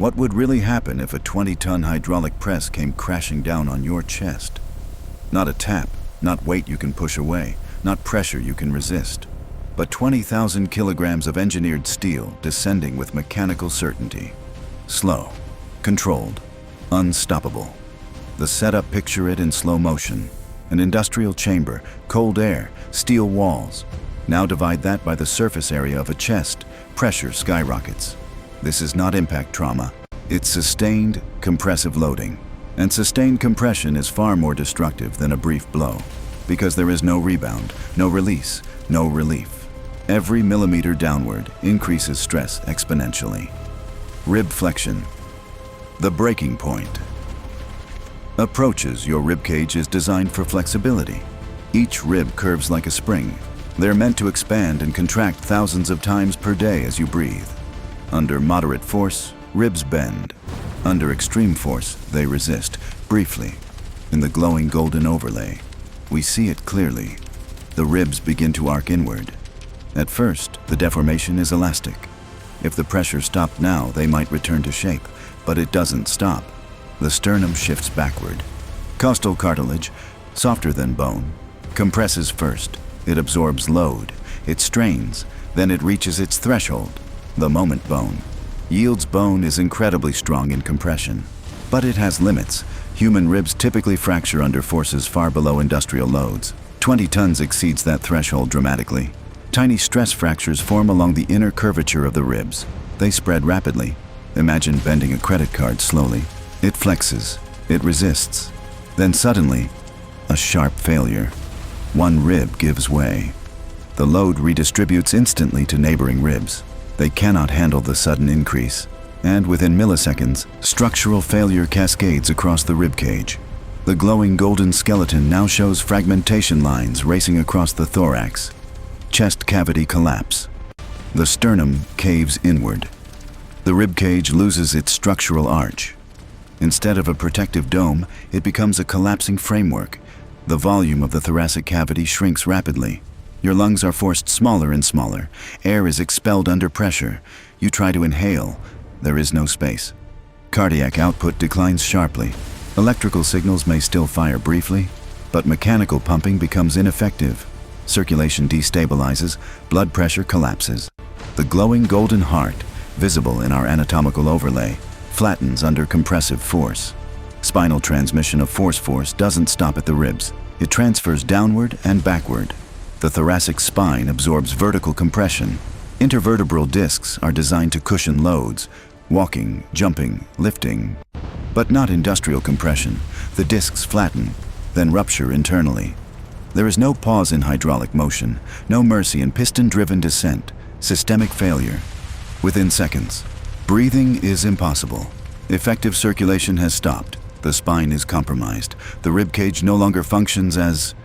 What would really happen if a 20-ton hydraulic press came crashing down on your chest? Not a tap, not weight you can push away, not pressure you can resist, but 20,000 kilograms of engineered steel descending with mechanical certainty. Slow, controlled, unstoppable. The setup, picture it in slow motion. An industrial chamber, cold air, steel walls. Now divide that by the surface area of a chest, pressure skyrockets. This is not impact trauma, it's sustained compressive loading. And sustained compression is far more destructive than a brief blow, because there is no rebound, no release, no relief. Every millimeter downward increases stress exponentially. Rib flexion. The breaking point. Approaches your rib cage is designed for flexibility. Each rib curves like a spring. They're meant to expand and contract thousands of times per day as you breathe. Under moderate force, ribs bend. Under extreme force, they resist, briefly. In the glowing golden overlay, we see it clearly. The ribs begin to arc inward. At first, the deformation is elastic. If the pressure stopped now, they might return to shape, but it doesn't stop. The sternum shifts backward. Costal cartilage, softer than bone, compresses first. It absorbs load, it strains, then it reaches its threshold. The moment bone. Yields bone is incredibly strong in compression. But it has limits. Human ribs typically fracture under forces far below industrial loads. 20 tons exceeds that threshold dramatically. Tiny stress fractures form along the inner curvature of the ribs. They spread rapidly. Imagine bending a credit card slowly. It flexes, it resists. Then suddenly, a sharp failure. One rib gives way. The load redistributes instantly to neighboring ribs. They cannot handle the sudden increase. And within milliseconds, structural failure cascades across the rib cage. The glowing golden skeleton now shows fragmentation lines racing across the thorax. Chest cavity collapse. The sternum caves inward. The rib cage loses its structural arch. Instead of a protective dome, it becomes a collapsing framework. The volume of the thoracic cavity shrinks rapidly. Your lungs are forced smaller and smaller. Air is expelled under pressure. You try to inhale. There is no space. Cardiac output declines sharply. Electrical signals may still fire briefly, but mechanical pumping becomes ineffective. Circulation destabilizes, blood pressure collapses. The glowing golden heart, visible in our anatomical overlay, flattens under compressive force. Spinal transmission of force doesn't stop at the ribs. It transfers downward and backward. The thoracic spine absorbs vertical compression. Intervertebral discs are designed to cushion loads, walking, jumping, lifting. But not industrial compression. The discs flatten, then rupture internally. There is no pause in hydraulic motion, no mercy in piston-driven descent, systemic failure. Within seconds, breathing is impossible. Effective circulation has stopped. The spine is compromised. The rib cage no longer functions as